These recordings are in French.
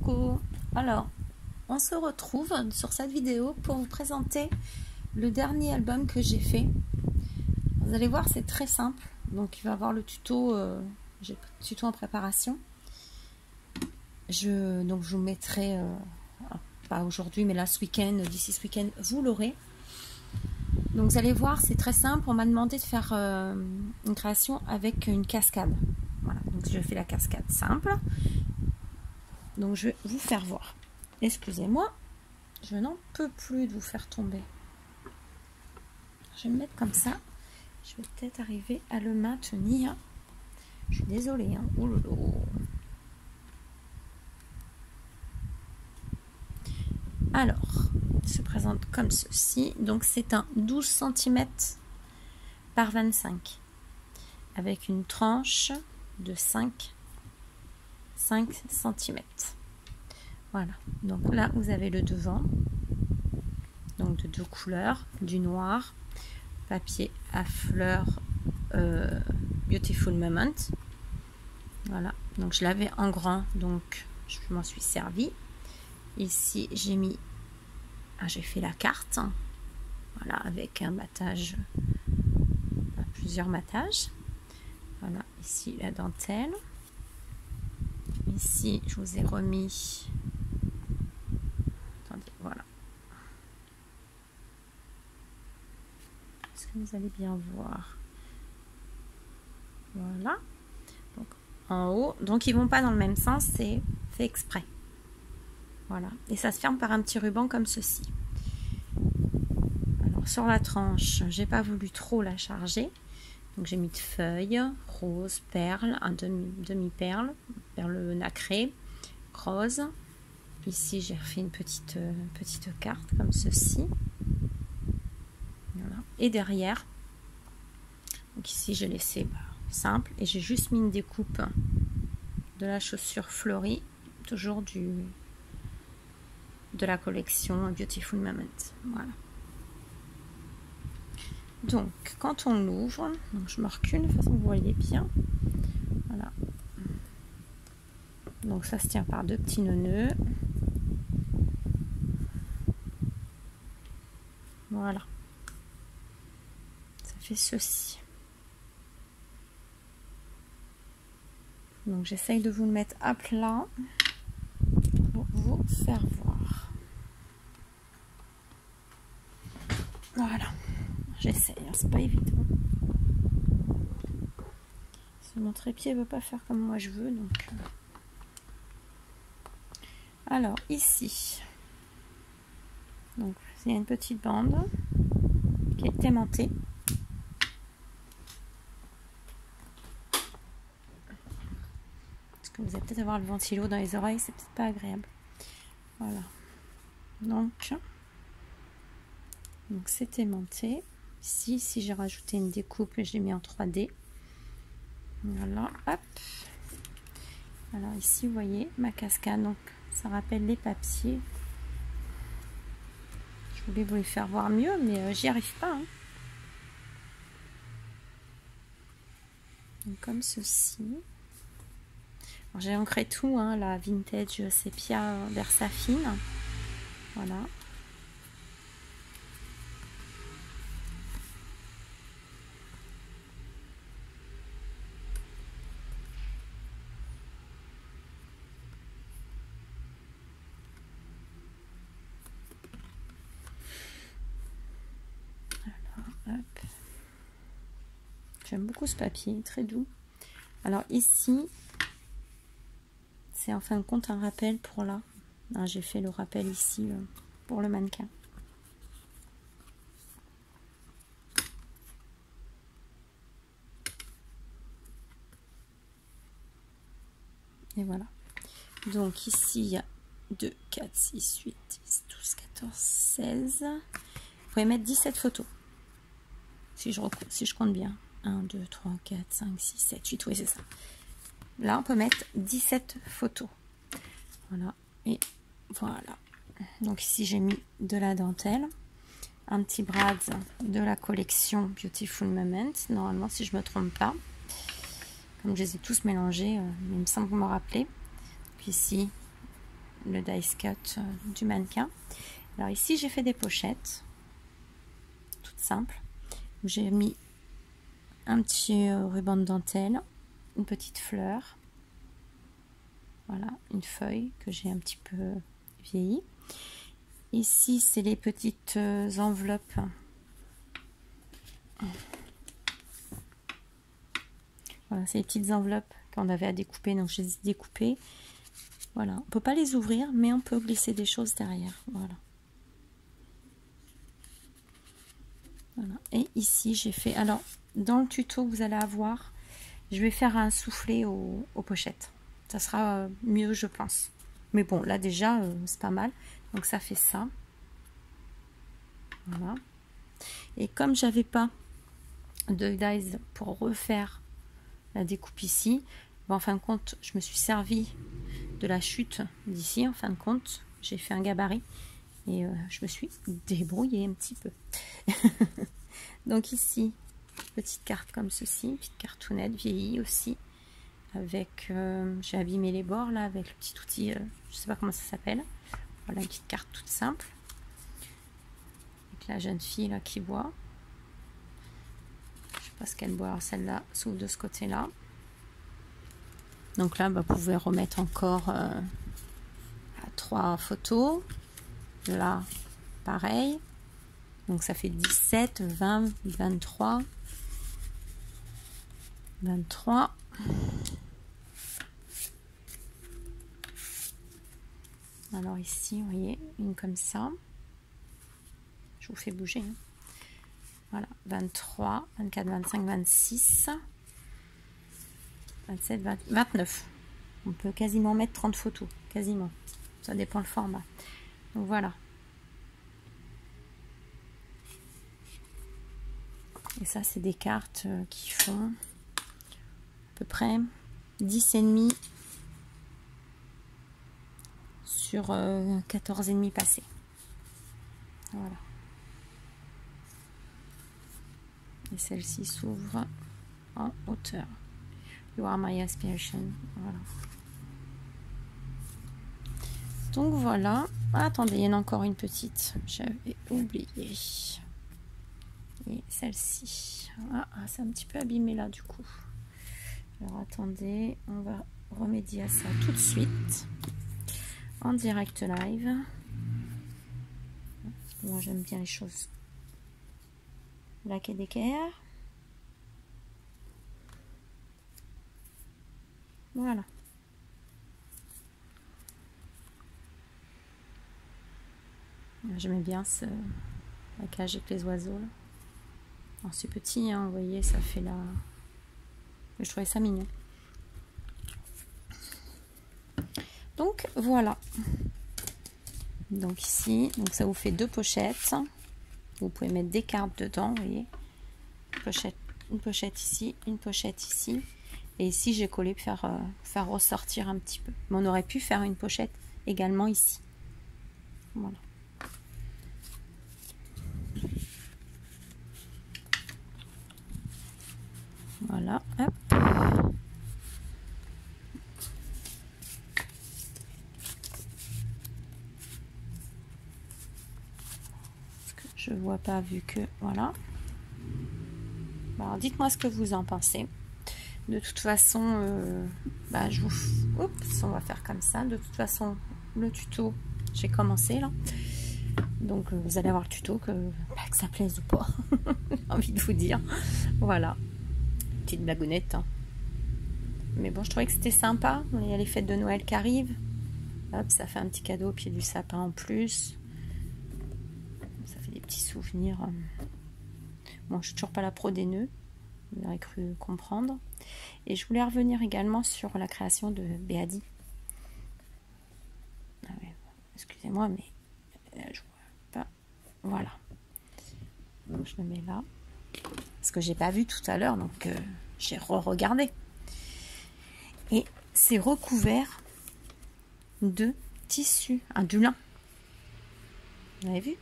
Coucou. Alors, on se retrouve sur cette vidéo pour vous présenter le dernier album que j'ai fait. Vous allez voir, c'est très simple. Donc, il va y avoir le tuto, j'ai le tuto en préparation. Donc, je vous mettrai, pas aujourd'hui, mais là, ce week-end, d'ici ce week-end, vous l'aurez. Donc, vous allez voir, c'est très simple. On m'a demandé de faire une création avec une cascade. Voilà, donc je fais la cascade simple. Donc, je vais vous faire voir. Excusez-moi, je n'en peux plus de vous faire tomber. Je vais me mettre comme ça. Je vais peut-être arriver à le maintenir. Je suis désolée. Hein. Oh là là. Alors, il se présente comme ceci. Donc, c'est un 12 cm par 25. Avec une tranche de 5 cm. Voilà. Donc là, vous avez le devant. Donc, de deux couleurs. Du noir. Papier à fleurs Beautiful Moment. Voilà, donc je l'avais en grand, donc je m'en suis servi. Ici j'ai mis, j'ai fait la carte, voilà, avec un battage, plusieurs battages. Voilà, ici la dentelle. Ici je vous ai remis, attendez, voilà. Est-ce que vous allez bien voir? Voilà. Donc en haut, donc ils vont pas dans le même sens, c'est fait exprès. Voilà, et ça se ferme par un petit ruban comme ceci. Alors sur la tranche, j'ai pas voulu trop la charger, donc j'ai mis de feuilles, rose, perle, un demi-perle, perle nacrée, rose. Ici j'ai refait une petite carte comme ceci. Voilà. Et derrière, donc ici j'ai laissé simple et j'ai juste mis une découpe de la chaussure fleurie, toujours de la collection Beautiful Moment. Voilà. Donc quand on l'ouvre, donc je me recule de façon que vous voyez bien. Voilà. Donc ça se tient par deux petits nœuds. Voilà. Ça fait ceci. Donc j'essaye de vous le mettre à plat pour vous faire voir. Voilà, j'essaye, hein, c'est pas évident. Mon trépied ne veut pas faire comme moi je veux, donc. Alors ici, donc il y a une petite bande qui est aimantée. Vous allez peut-être avoir le ventilo dans les oreilles, c'est peut-être pas agréable. Voilà. Donc c'est aimanté. Ici j'ai rajouté une découpe et je l'ai mis en 3D. Voilà, hop. Alors ici, vous voyez ma cascade. Donc ça rappelle les papiers. Je voulais vous les faire voir mieux, mais j'y arrive pas. Hein. Donc comme ceci. J'ai ancré tout, hein, la vintage sépia Versafine. Voilà. Alors, hop. J'aime beaucoup ce papier, très doux. Alors ici, c'est en fin de compte un rappel pour là. J'ai fait le rappel ici pour le mannequin. Et voilà. Donc ici, il y a 2, 4, 6, 8, 10, 12, 14, 16. Vous pouvez mettre 17 photos. Si je compte bien. 1, 2, 3, 4, 5, 6, 7, 8. Oui, c'est ça. Là, on peut mettre 17 photos. Voilà. Et voilà. Donc ici, j'ai mis de la dentelle. Un petit brad de la collection Beautiful Moment. Normalement, si je ne me trompe pas. Comme je les ai tous mélangés, il me semble me rappeler. Puis ici, le dice cut du mannequin. Alors ici j'ai fait des pochettes toutes simples. J'ai mis un petit ruban de dentelle, une petite fleur, voilà, une feuille que j'ai un petit peu vieillie. Ici c'est les petites enveloppes. Voilà, c'est les petites enveloppes qu'on avait à découper, donc je les ai découpées. Voilà, on peut pas les ouvrir, mais on peut glisser des choses derrière. Voilà. Voilà. Et ici j'ai fait, alors dans le tuto que vous allez avoir, je vais faire un soufflet aux pochettes. Ça sera mieux, je pense. Mais bon, là déjà c'est pas mal. Donc ça fait ça. Voilà. Et comme j'avais pas de dies pour refaire la découpe ici, ben, en fin de compte je me suis servi de la chute d'ici. En fin de compte j'ai fait un gabarit et je me suis débrouillée un petit peu. Donc ici petite carte comme ceci, une petite cartoonette vieillie aussi, avec j'ai abîmé les bords là avec le petit outil, je sais pas comment ça s'appelle. Voilà une petite carte toute simple avec la jeune fille là qui boit. Je sais pas ce qu'elle boit. Alors celle-là s'ouvre de ce côté-là. Donc là, bah, vous pouvez remettre encore 3 photos. Là, pareil. Donc ça fait 17, 20, 23, 23. Alors ici, vous voyez, une comme ça. Je vous fais bouger. Hein. Voilà, 23, 24, 25, 26, 27, 20, 29. On peut quasiment mettre 30 photos, quasiment. Ça dépend le format. Donc voilà. Et ça, c'est des cartes qui font à peu près 10,5 sur 14,5 passés. Voilà. Et celle-ci s'ouvre en hauteur. You are my inspiration. Voilà. Donc voilà. Ah, attendez, il y en a encore une petite. J'avais oublié. Et celle-ci. Ah, c'est un petit peu abîmé là du coup. Alors attendez, on va remédier à ça tout de suite. En direct live. Moi j'aime bien les choses black et d'équerre. Voilà. J'aimais bien la cage avec les oiseaux. C'est petit, hein, vous voyez, ça fait la... Je trouvais ça mignon. Donc voilà. Donc ici, donc ça vous fait 2 pochettes. Vous pouvez mettre des cartes dedans, vous voyez. Une pochette ici, une pochette ici. Et ici, j'ai collé pour faire ressortir un petit peu. Mais on aurait pu faire une pochette également ici. Voilà. Voilà, hop. Je vois pas vu que voilà. Alors dites-moi ce que vous en pensez. De toute façon, bah, oups, on va faire comme ça. De toute façon, le tuto, j'ai commencé là. Donc vous allez avoir le tuto, que ça plaise ou pas. J'ai envie de vous dire. Voilà. Petite blagounette. Hein. Mais bon, je trouvais que c'était sympa. Il y a les fêtes de Noël qui arrivent. Hop, ça fait un petit cadeau au pied du sapin en plus. Ça fait des petits souvenirs. Bon, je suis toujours pas la pro des nœuds. Vous aurez cru comprendre. Et je voulais revenir également sur la création de Béadi. Ah ouais, excusez-moi, mais je vois pas. Voilà. Donc je le mets là. Parce que j'ai pas vu tout à l'heure, donc j'ai re-regardé. Et c'est recouvert de tissu, du lin. Vous avez vu?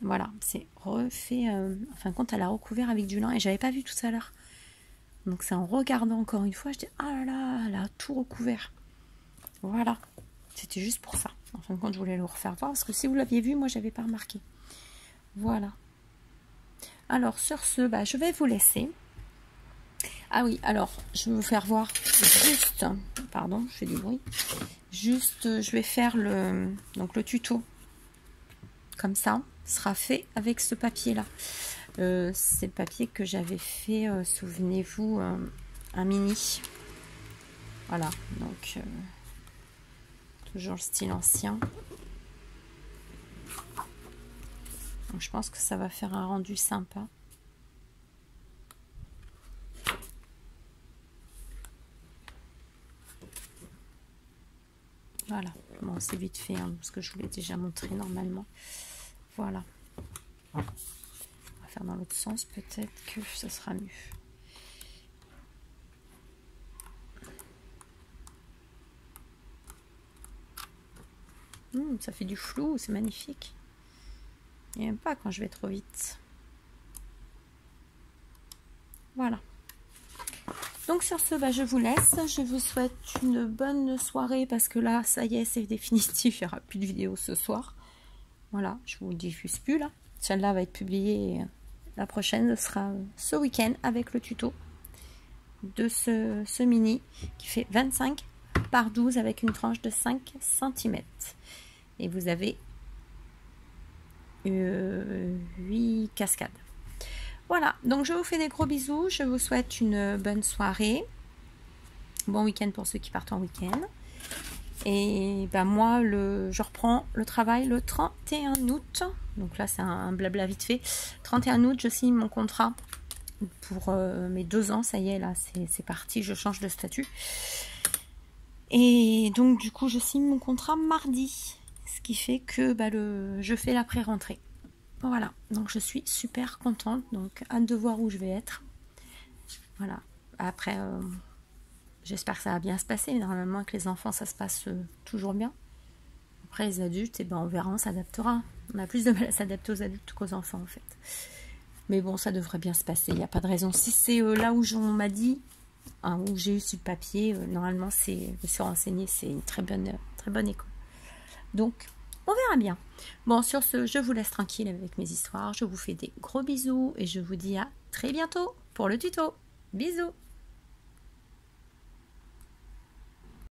Voilà, c'est refait. En fin de compte, elle a recouvert avec du lin et j'avais pas vu tout à l'heure. Donc c'est en regardant encore une fois, je dis ah là là, elle a tout recouvert. Voilà. C'était juste pour ça. En fin de compte, je voulais le refaire voir parce que si vous l'aviez vu, moi, j'avais pas remarqué. Voilà. Alors, sur ce, bah, je vais vous laisser. Ah oui, alors, je vais vous faire voir juste... Pardon, je fais du bruit. Juste, je vais faire le tuto. Comme ça, sera fait avec ce papier-là. C'est le papier que j'avais fait, souvenez-vous, un mini. Voilà, donc... toujours le style ancien. Donc je pense que ça va faire un rendu sympa. Voilà, bon c'est vite fait hein, parce que je vous l'ai déjà montré normalement. Voilà. On va faire dans l'autre sens, peut-être que ça sera mieux. Ça fait du flou, c'est magnifique. Et même pas quand je vais trop vite. Voilà. Donc sur ce, bah, je vous laisse. Je vous souhaite une bonne soirée parce que là, ça y est, c'est définitif. Il n'y aura plus de vidéo ce soir. Voilà, je vous diffuse plus là. Celle-là va être publiée. La prochaine sera ce week-end avec le tuto de ce mini qui fait 25 par 12 avec une tranche de 5 cm. Et vous avez 8 cascades. Voilà, donc je vous fais des gros bisous. Je vous souhaite une bonne soirée. Bon week-end pour ceux qui partent en week-end. Et ben moi, je reprends le travail le 31 août. Donc là, c'est un blabla vite fait. 31 août, je signe mon contrat pour mes 2 ans. Ça y est, là, c'est parti. Je change de statut. Et donc, du coup, je signe mon contrat mardi. Ce qui fait que bah, je fais la pré-rentrée. Voilà, donc je suis super contente. Donc, hâte de voir où je vais être. Voilà. Après... j'espère que ça va bien se passer. Normalement, avec les enfants, ça se passe toujours bien. Après, les adultes, eh ben, on verra, on s'adaptera. On a plus de mal à s'adapter aux adultes qu'aux enfants, en fait. Mais bon, ça devrait bien se passer. Il n'y a pas de raison. Si c'est là où on m'a dit, hein, où j'ai eu sur le papier, normalement, je me suis renseignée, c'est une très bonne école. Donc, on verra bien. Bon, sur ce, je vous laisse tranquille avec mes histoires. Je vous fais des gros bisous et je vous dis à très bientôt pour le tuto. Bisous!